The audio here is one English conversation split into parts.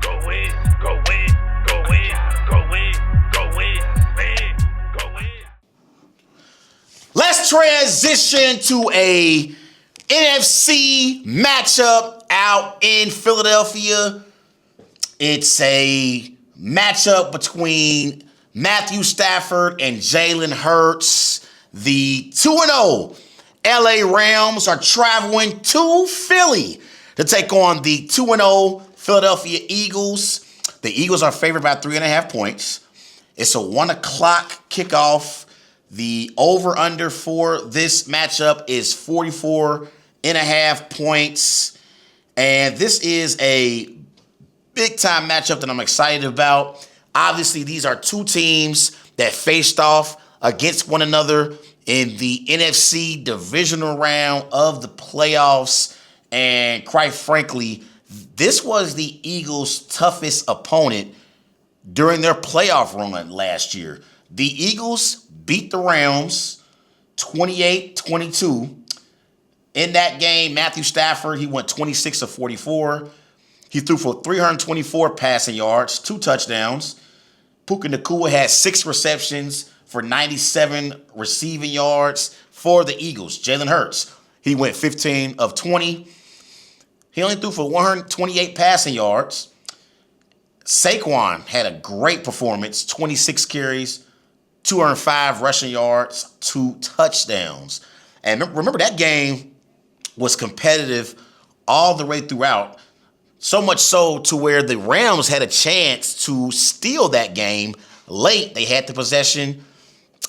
Go in, go in, go in, go in, go in, man, go in. Let's transition to a NFC matchup out in Philadelphia. It's a matchup between Matthew Stafford and Jalen Hurts. The 2-0 L.A Rams are traveling to Philly to take on the 2-0 Philadelphia Eagles. The Eagles are favored by 3.5 points. It's a 1 o'clock kickoff. The over-under for this matchup is 44.5 points. And this is a big-time matchup that I'm excited about. Obviously, these are two teams that faced off against one another in the NFC divisional round of the playoffs. And quite frankly, this was the Eagles' toughest opponent during their playoff run last year. The Eagles beat the Rams 28-22. In that game, Matthew Stafford, he went 26 of 44. He threw for 324 passing yards, 2 touchdowns. Puka Nacua had 6 receptions for 97 receiving yards for the Eagles. Jalen Hurts, he went 15 of 20. He only threw for 128 passing yards. Saquon had a great performance, 26 carries, 205 rushing yards, 2 touchdowns. And remember, that game was competitive all the way throughout, so much so to where the Rams had a chance to steal that game late. They had the possession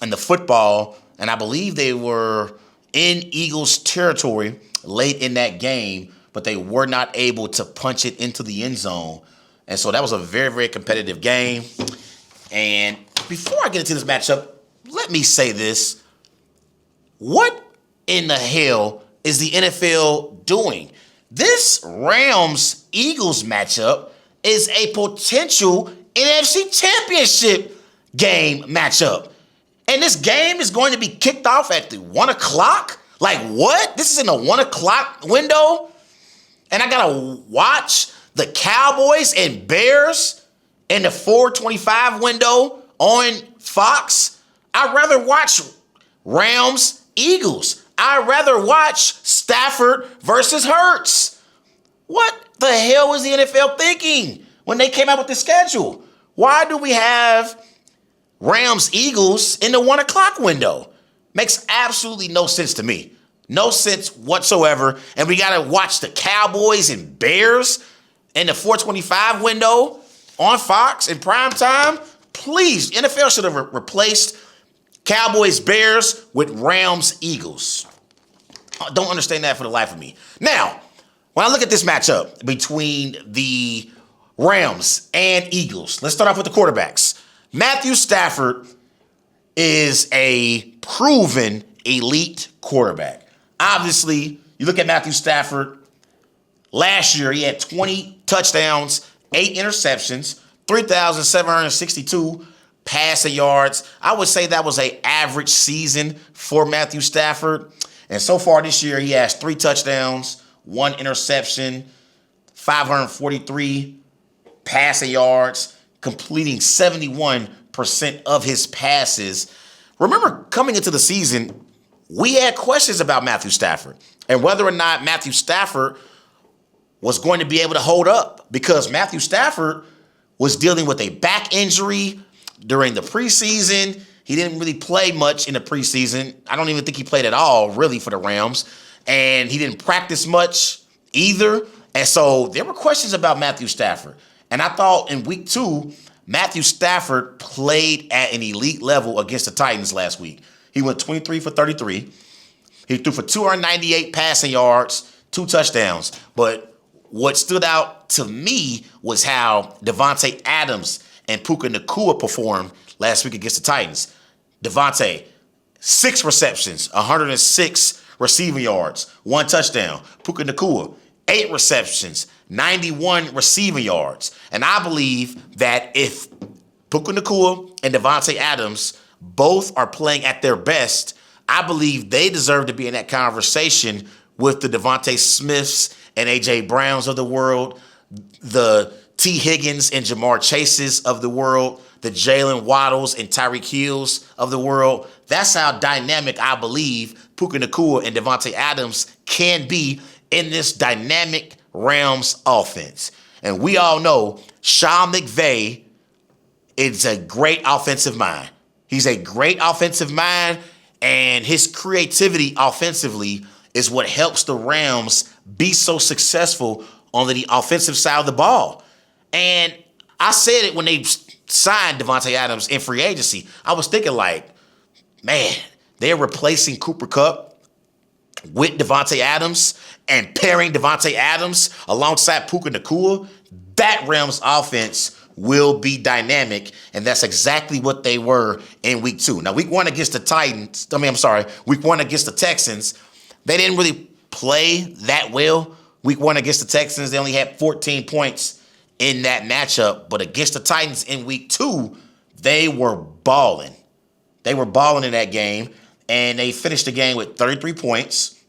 and the football, and I believe they were in Eagles territory late in that game, but they were not able to punch it into the end zone. And so that was a very, very competitive game. And before I get into this matchup, let me say this. What in the hell is the NFL doing? This Rams-Eagles matchup is a potential NFC Championship game matchup. And this game is going to be kicked off at the 1 o'clock? Like what? This is in the 1 o'clock window? And I got to watch the Cowboys and Bears in the 4:25 window on Fox? I'd rather watch Rams-Eagles. I'd rather watch Stafford versus Hurts. What the hell was the NFL thinking when they came out with the schedule? Why do we have Rams-Eagles in the 1 o'clock window? Makes absolutely no sense to me. No sense whatsoever. And we got to watch the Cowboys and Bears in the 4:25 window on Fox in prime time. Please, NFL should have replaced Cowboys, Bears with Rams, Eagles. I don't understand that for the life of me. Now, when I look at this matchup between the Rams and Eagles, let's start off with the quarterbacks. Matthew Stafford is a proven elite quarterback. Obviously, you look at Matthew Stafford. Last year, he had 20 touchdowns, 8 interceptions, 3,762 passing yards. I would say that was an average season for Matthew Stafford. And so far this year, he has 3 touchdowns, 1 interception, 543 passing yards, completing 71% of his passes. Remember, coming into the season, we had questions about Matthew Stafford and whether or not Matthew Stafford was going to be able to hold up, because Matthew Stafford was dealing with a back injury during the preseason. He didn't really play much in the preseason. I don't even think he played at all, really, for the Rams. And he didn't practice much either. And so there were questions about Matthew Stafford. And I thought in week 2, Matthew Stafford played at an elite level against the Titans last week. He went 23 for 33. He threw for 298 passing yards, 2 touchdowns. But what stood out to me was how Devontae Adams and Puka Nacua performed last week against the Titans. Devontae, 6 receptions, 106 receiving yards, 1 touchdown. Puka Nacua, 8 receptions, 91 receiving yards. And I believe that if Puka Nacua and Devontae Adams both are playing at their best, I believe they deserve to be in that conversation with the Devontae Smiths and A.J. Browns of the world, the T. Higgins and Jamar Chases of the world, the Jalen Waddles and Tyreek Hills of the world. That's how dynamic I believe Puka Nacua and Devontae Adams can be in this dynamic Rams offense. And we all know Sean McVay is a great offensive mind. He's a great offensive mind, and his creativity offensively is what helps the Rams be so successful on the offensive side of the ball. And I said it when they signed Devontae Adams in free agency. I was thinking like, man, they're replacing Cooper Kupp with Devontae Adams and pairing Devontae Adams alongside Puka Nacua. That Rams offense will be dynamic, and that's exactly what they were in week 2. Now, week 1 against the week 1 against the Texans, they didn't really play that well. Week 1 against the Texans, they only had 14 points in that matchup, but against the Titans in week 2, they were balling. They were balling in that game, and they finished the game with 33 points.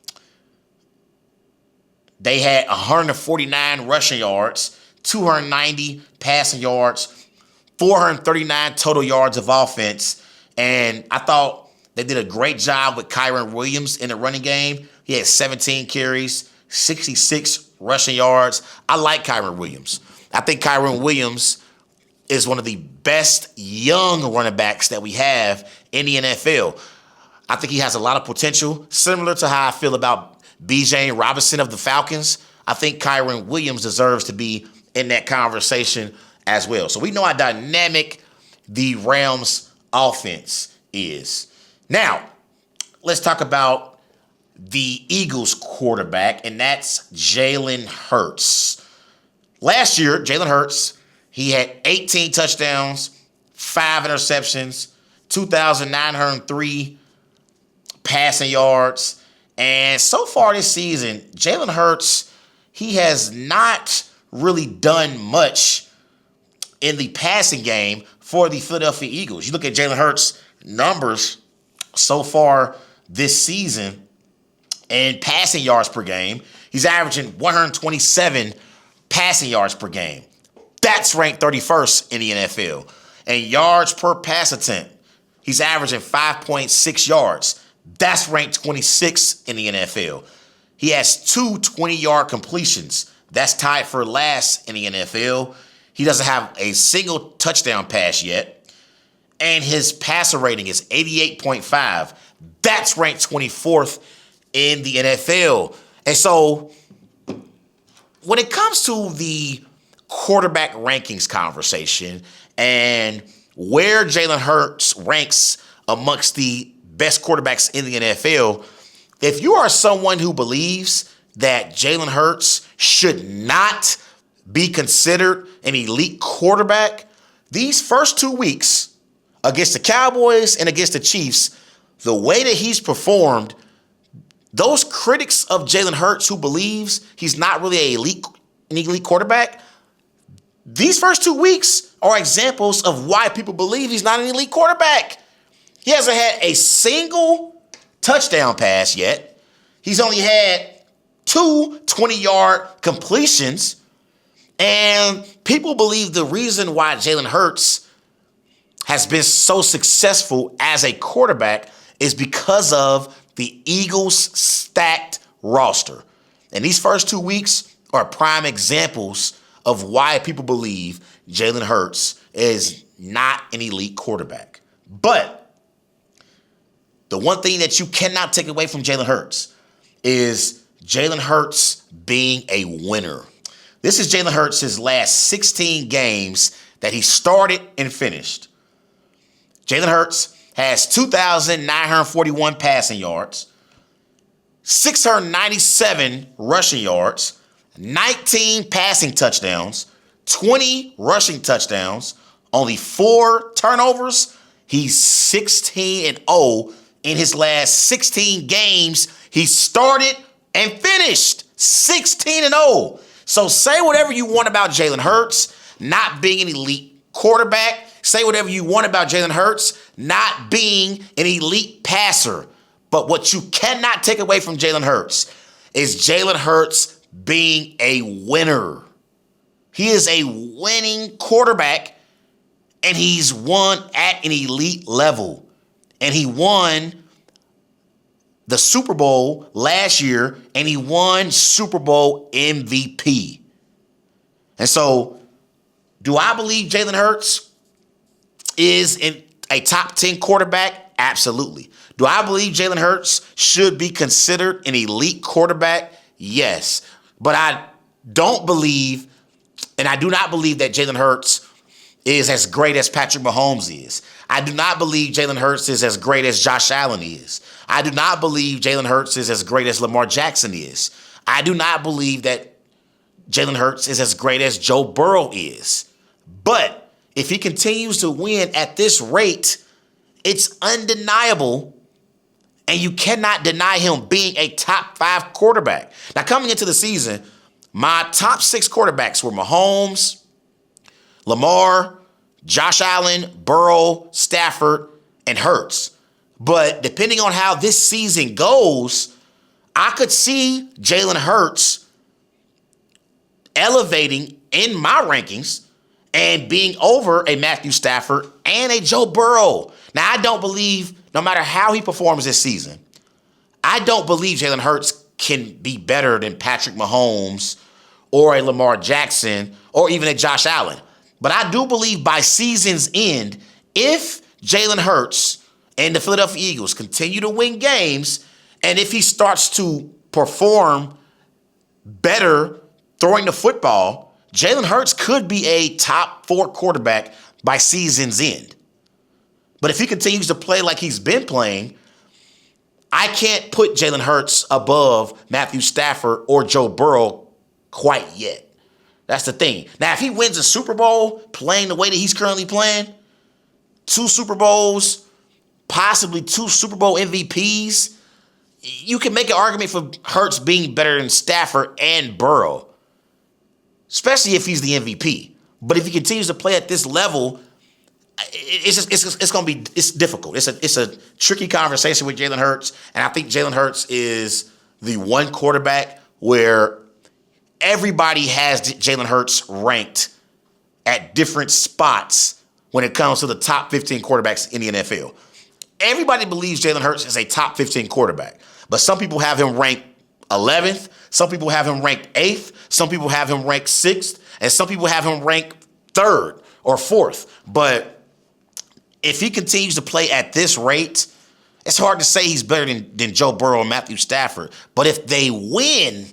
They had 149 rushing yards, 290 passing yards, 439 total yards of offense. And I thought they did a great job with Kyren Williams in the running game. He had 17 carries, 66 rushing yards. I like Kyren Williams. I think Kyren Williams is one of the best young running backs that we have in the NFL. I think he has a lot of potential, similar to how I feel about B.J. Robinson of the Falcons. I think Kyren Williams deserves to be in that conversation as well. So we know how dynamic the Rams offense is. Now, let's talk about the Eagles quarterback, and that's Jalen Hurts. Last year, Jalen Hurts, he had 18 touchdowns, 5 interceptions, 2,903 passing yards. And so far this season, Jalen Hurts, he has not really done much in the passing game for the Philadelphia Eagles. You look at Jalen Hurts' numbers so far this season in passing yards per game, he's averaging 127 passing yards per game. That's ranked 31st in the NFL. And yards per pass attempt, he's averaging 5.6 yards. That's ranked 26th in the NFL. He has 2 20-yard completions. That's tied for last in the NFL. He doesn't have a single touchdown pass yet. And his passer rating is 88.5. That's ranked 24th in the NFL. And so when it comes to the quarterback rankings conversation and where Jalen Hurts ranks amongst the best quarterbacks in the NFL, if you are someone who believes that Jalen Hurts should not be considered an elite quarterback, these first 2 weeks against the Cowboys and against the Chiefs, the way that he's performed, those critics of Jalen Hurts who believes he's not really an elite quarterback, these first 2 weeks are examples of why people believe he's not an elite quarterback. He hasn't had a single touchdown pass yet. He's only had 2 20-yard completions. And people believe the reason why Jalen Hurts has been so successful as a quarterback is because of the Eagles' stacked roster. And these first 2 weeks are prime examples of why people believe Jalen Hurts is not an elite quarterback. But the one thing that you cannot take away from Jalen Hurts is Jalen Hurts being a winner. This is Jalen Hurts' last 16 games that he started and finished. Jalen Hurts has 2,941 passing yards, 697 rushing yards, 19 passing touchdowns, 20 rushing touchdowns, only 4 turnovers. He's 16-0 in his last 16 games. He started and finished 16-0. So say whatever you want about Jalen Hurts not being an elite quarterback. Say whatever you want about Jalen Hurts not being an elite passer. But what you cannot take away from Jalen Hurts is Jalen Hurts being a winner. He is a winning quarterback, and he's won at an elite level. And he won the Super Bowl last year, and he won Super Bowl MVP. And so, do I believe Jalen Hurts is a top 10 quarterback? Absolutely. Do I believe Jalen Hurts should be considered an elite quarterback? Yes. But I don't believe, and I do not believe that Jalen Hurts is as great as Patrick Mahomes is. I do not believe Jalen Hurts is as great as Josh Allen is. I do not believe Jalen Hurts is as great as Lamar Jackson is. I do not believe that Jalen Hurts is as great as Joe Burrow is. But if he continues to win at this rate, it's undeniable, and you cannot deny him being a top 5 quarterback. Now, coming into the season, my top 6 quarterbacks were Mahomes, Lamar, Josh Allen, Burrow, Stafford, and Hurts. But depending on how this season goes, I could see Jalen Hurts elevating in my rankings and being over a Matthew Stafford and a Joe Burrow. Now, I don't believe, no matter how he performs this season, I don't believe Jalen Hurts can be better than Patrick Mahomes or a Lamar Jackson or even a Josh Allen. But I do believe by season's end, if Jalen Hurts and the Philadelphia Eagles continue to win games, and if he starts to perform better throwing the football, Jalen Hurts could be a top 4 quarterback by season's end. But if he continues to play like he's been playing, I can't put Jalen Hurts above Matthew Stafford or Joe Burrow quite yet. That's the thing. Now, if he wins a Super Bowl playing the way that he's currently playing, 2 Super Bowls, possibly 2 Super Bowl MVPs, you can make an argument for Hurts being better than Stafford and Burrow, especially if he's the MVP. But if he continues to play at this level, it's going to be difficult. It's a tricky conversation with Jalen Hurts, and I think Jalen Hurts is the one quarterback where everybody has Jalen Hurts ranked at different spots when it comes to the top 15 quarterbacks in the NFL. Everybody believes Jalen Hurts is a top 15 quarterback, but some people have him ranked 11th, some people have him ranked 8th, some people have him ranked 6th, and some people have him ranked 3rd or 4th. But if he continues to play at this rate, it's hard to say he's better than Joe Burrow and Matthew Stafford. But if they win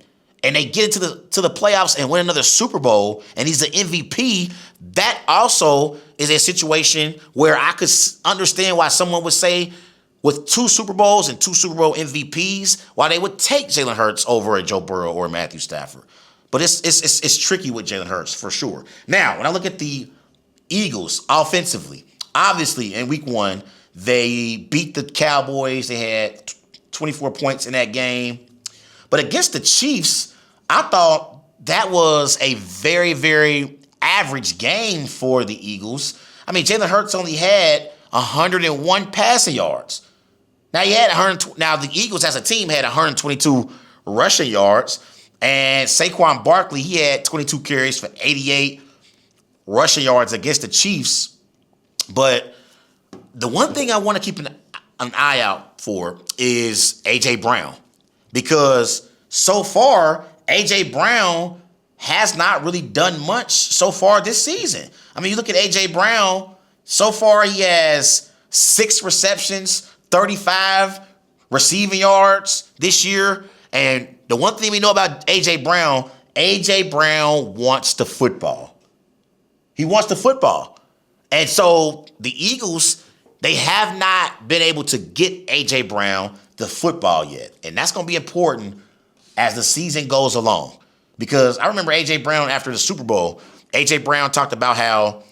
and they get into the playoffs and win another Super Bowl, and he's the MVP, that also is a situation where I could understand why someone would say with 2 Super Bowls and 2 Super Bowl MVPs, why they would take Jalen Hurts over a Joe Burrow or a Matthew Stafford. But it's tricky with Jalen Hurts for sure. Now, when I look at the Eagles offensively, obviously in week 1, they beat the Cowboys. They had 24 points in that game. But against the Chiefs, I thought that was a very, very average game for the Eagles. I mean, Jalen Hurts only had 101 passing yards. Now the Eagles as a team had 122 rushing yards, and Saquon Barkley, he had 22 carries for 88 rushing yards against the Chiefs. But the one thing I want to keep an eye out for is A.J. Brown, because so far, A.J. Brown has not really done much so far this season. I mean, you look at A.J. Brown, so far he has 6 receptions, 35 receiving yards this year. And the one thing we know about A.J. Brown wants the football. He wants the football. And so the Eagles, they have not been able to get A.J. Brown the football yet. And that's going to be important as the season goes along. Because I remember A.J. Brown after the Super Bowl, A.J. Brown talked about how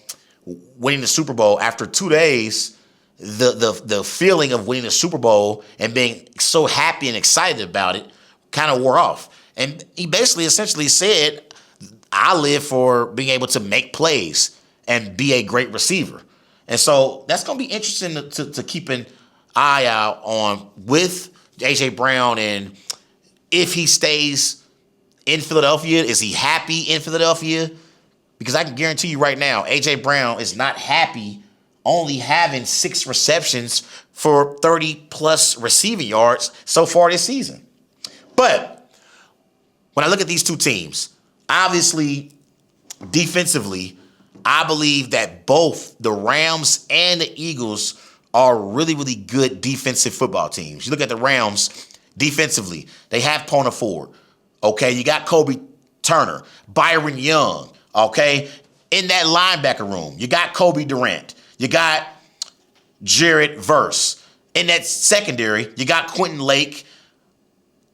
winning the Super Bowl after 2 days, the feeling of winning the Super Bowl and being so happy and excited about it kind of wore off. And he basically essentially said, I live for being able to make plays and be a great receiver. And so that's going to be interesting to keep an eye out on with A.J. Brown, and if he stays in Philadelphia, is he happy in Philadelphia? Because I can guarantee you right now, A.J. Brown is not happy only having 6 receptions for 30-plus receiving yards so far this season. But when I look at these two teams, obviously, defensively, I believe that both the Rams and the Eagles are really, really good defensive football teams. You look at the Rams defensively, they have Pona Ford. Okay, you got Kobe Turner, Byron Young. Okay, in that linebacker room, you got Kobe Durant. You got Jared Verse. In that secondary, you got Quentin Lake,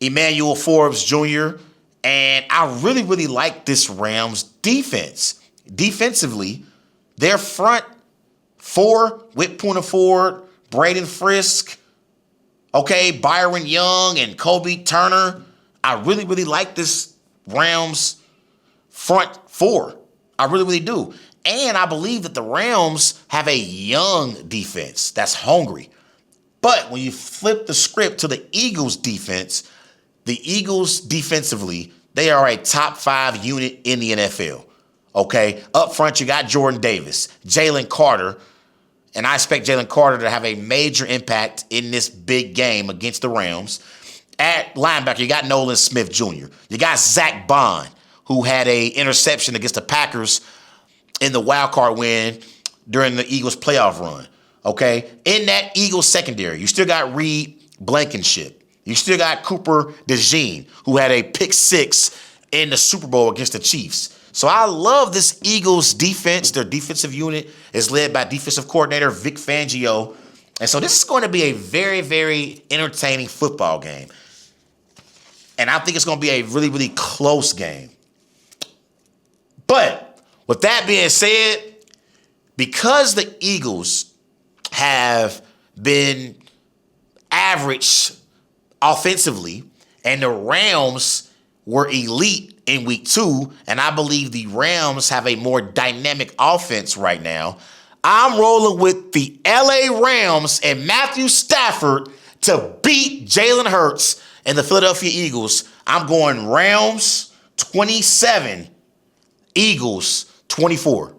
Emmanuel Forbes Jr., and I really, really like this Rams defense. Defensively, their front four with Puna Ford, Braden Frisk, okay, Byron Young and Kobe Turner. I really, really like this Rams front four. I really, really do. And I believe that the Rams have a young defense that's hungry. But when you flip the script to the Eagles defense, the Eagles defensively, they are a top 5 unit in the NFL. Okay, up front, you got Jordan Davis, Jalen Carter, and I expect Jalen Carter to have a major impact in this big game against the Rams. At linebacker, you got Nolan Smith Jr. You got Zach Bond, who had an interception against the Packers in the wild card win during the Eagles playoff run. Okay, in that Eagles secondary, you still got Reed Blankenship. You still got Cooper DeJean, who had a pick 6 in the Super Bowl against the Chiefs. So I love this Eagles defense. Their defensive unit is led by defensive coordinator Vic Fangio. And so this is going to be a very, very entertaining football game. And I think it's going to be a really, really close game. But with that being said, because the Eagles have been average offensively and the Rams were elite in week 2, and I believe the Rams have a more dynamic offense right now, I'm rolling with the L.A. Rams and Matthew Stafford to beat Jalen Hurts and the Philadelphia Eagles. I'm going Rams 27, Eagles 24.